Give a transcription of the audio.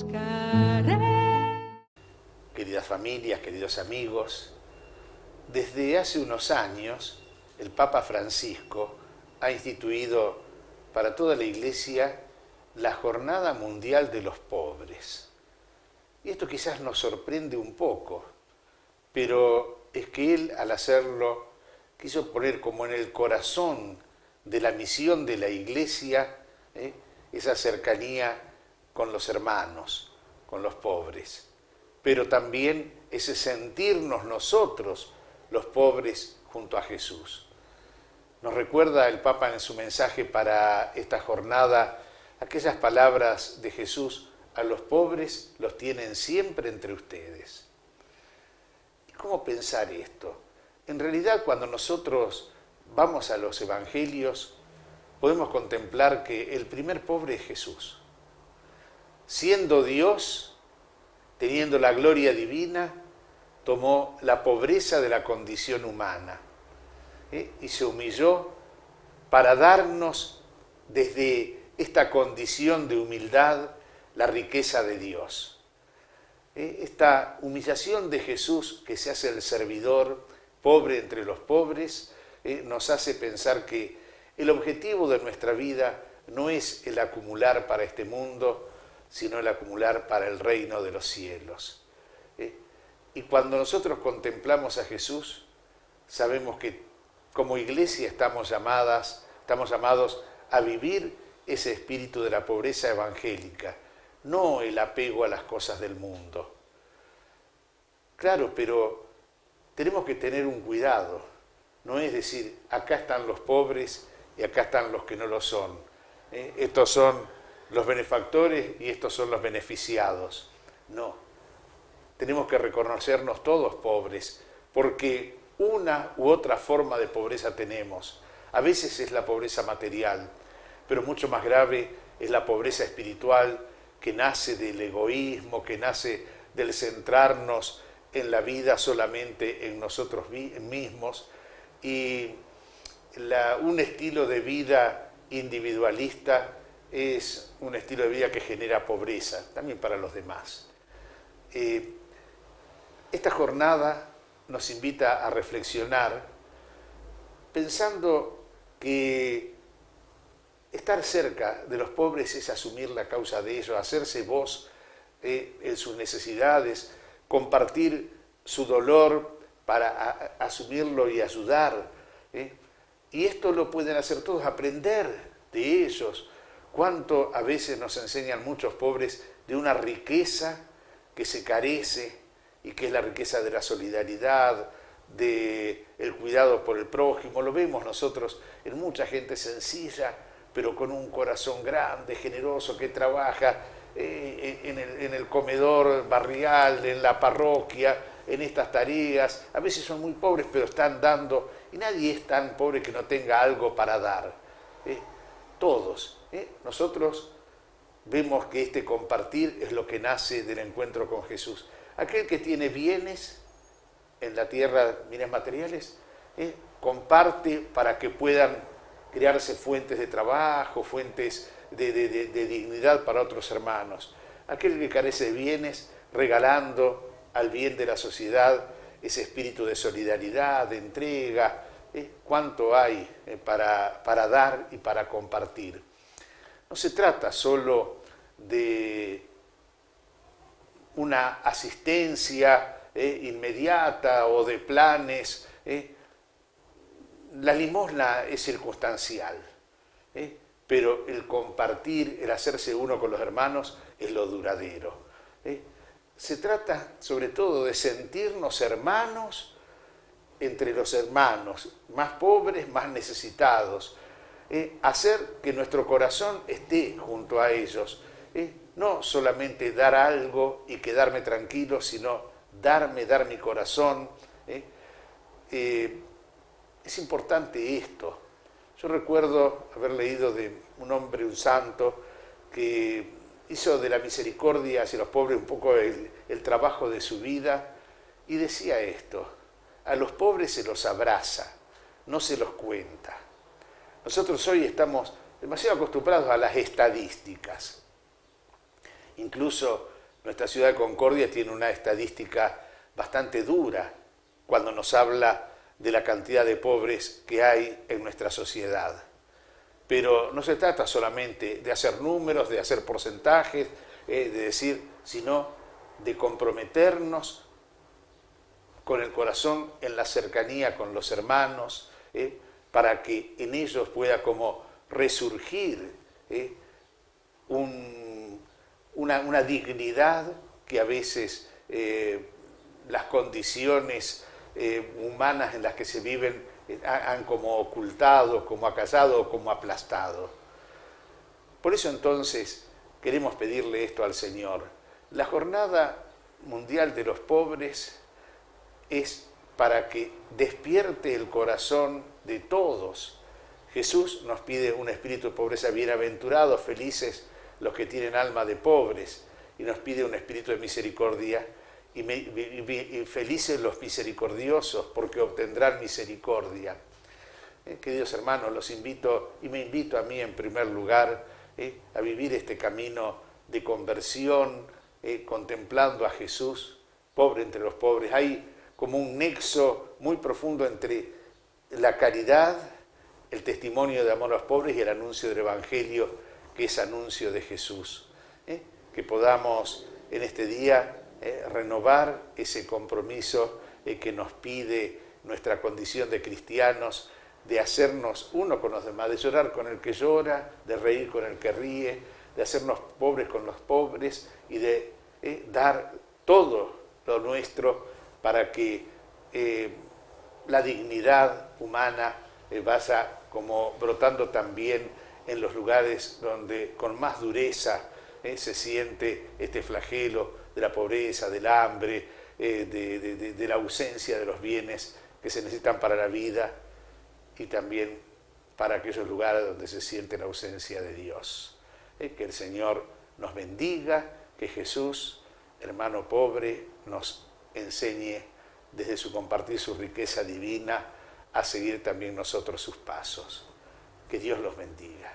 buscaré. Queridas familias, queridos amigos, desde hace unos años el Papa Francisco ha instituido para toda la Iglesia la Jornada Mundial de los Pobres. Y esto quizás nos sorprende un poco, pero es que él al hacerlo quiso poner como en el corazón de la misión de la Iglesia esa cercanía con los hermanos, con los pobres, pero también ese sentirnos nosotros los pobres junto a Jesús. Nos recuerda el Papa en su mensaje para esta jornada aquellas palabras de Jesús: a los pobres los tienen siempre entre ustedes. ¿Y cómo pensar esto? En realidad, cuando nosotros vamos a los evangelios, podemos contemplar que el primer pobre es Jesús. Siendo Dios, teniendo la gloria divina, tomó la pobreza de la condición humana y se humilló para darnos desde esta condición de humildad la riqueza de Dios. Esta humillación de Jesús, que se hace el servidor, pobre entre los pobres, nos hace pensar que el objetivo de nuestra vida no es el acumular para este mundo, sino el acumular para el reino de los cielos. Y cuando nosotros contemplamos a Jesús, sabemos que como Iglesia estamos llamados a vivir ese espíritu de la pobreza evangélica, no el apego a las cosas del mundo. Claro, pero tenemos que tener un cuidado. No es decir, acá están los pobres y acá están los que no lo son. Estos son los benefactores y estos son los beneficiados. No, tenemos que reconocernos todos pobres, porque una u otra forma de pobreza tenemos. A veces es la pobreza material, pero mucho más grave es la pobreza espiritual, que nace del egoísmo, que nace del centrarnos en la vida solamente en nosotros mismos, y un estilo de vida individualista es un estilo de vida que genera pobreza, también para los demás. Esta jornada nos invita a reflexionar pensando que estar cerca de los pobres es asumir la causa de ellos, hacerse voz en sus necesidades, compartir su dolor para asumirlo y ayudar. Y esto lo pueden hacer todos, aprender de ellos. Cuánto a veces nos enseñan muchos pobres de una riqueza que se carece y que es la riqueza de la solidaridad, del cuidado por el prójimo. Lo vemos nosotros en mucha gente sencilla, pero con un corazón grande, generoso, que trabaja en el comedor barrial, en la parroquia, en estas tareas. A veces son muy pobres, pero están dando, y nadie es tan pobre que no tenga algo para dar. Todos. Nosotros vemos que este compartir es lo que nace del encuentro con Jesús. Aquel que tiene bienes en la tierra, bienes materiales, comparte para que puedan crearse fuentes de trabajo, fuentes de dignidad para otros hermanos. Aquel que carece de bienes, regalando al bien de la sociedad ese espíritu de solidaridad, de entrega. ¿Cuánto hay para dar y para compartir? No se trata solo de una asistencia inmediata o de planes. La limosna es circunstancial, pero el compartir, el hacerse uno con los hermanos es lo duradero. Se trata sobre todo de sentirnos hermanos entre los hermanos, más pobres, más necesitados, hacer que nuestro corazón esté junto a ellos, no solamente dar algo y quedarme tranquilo, sino dar mi corazón. Es importante esto. Yo recuerdo haber leído de un hombre, un santo, que hizo de la misericordia hacia los pobres un poco el trabajo de su vida, y decía esto: a los pobres se los abraza, no se los cuenta. Nosotros hoy estamos demasiado acostumbrados a las estadísticas. Incluso nuestra ciudad de Concordia tiene una estadística bastante dura cuando nos habla de la cantidad de pobres que hay en nuestra sociedad. Pero no se trata solamente de hacer números, de hacer porcentajes, de decir, sino de comprometernos con el corazón en la cercanía con los hermanos, para que en ellos pueda como resurgir una dignidad que a veces las condiciones humanas en las que se viven han como ocultado, como acallado, como aplastado. Por eso entonces queremos pedirle esto al Señor. La Jornada Mundial de los Pobres es para que despierte el corazón de todos. Jesús nos pide un espíritu de pobreza, bienaventurados, felices los que tienen alma de pobres, y nos pide un espíritu de misericordia, y felices los misericordiosos, porque obtendrán misericordia. Queridos hermanos, los invito, y me invito a mí en primer lugar, a vivir este camino de conversión, contemplando a Jesús, pobre entre los pobres. Hay como un nexo muy profundo entre la caridad, el testimonio de amor a los pobres y el anuncio del Evangelio, que es anuncio de Jesús. Que podamos en este día renovar ese compromiso que nos pide nuestra condición de cristianos, de hacernos uno con los demás, de llorar con el que llora, de reír con el que ríe, de hacernos pobres con los pobres y de dar todo lo nuestro para que la dignidad humana vaya como brotando también en los lugares donde con más dureza se siente este flagelo de la pobreza, del hambre, de la ausencia de los bienes que se necesitan para la vida, y también para aquellos lugares donde se siente la ausencia de Dios. Que el Señor nos bendiga, que Jesús, hermano pobre, nos enseñe desde su compartir su riqueza divina a seguir también nosotros sus pasos. Que Dios los bendiga.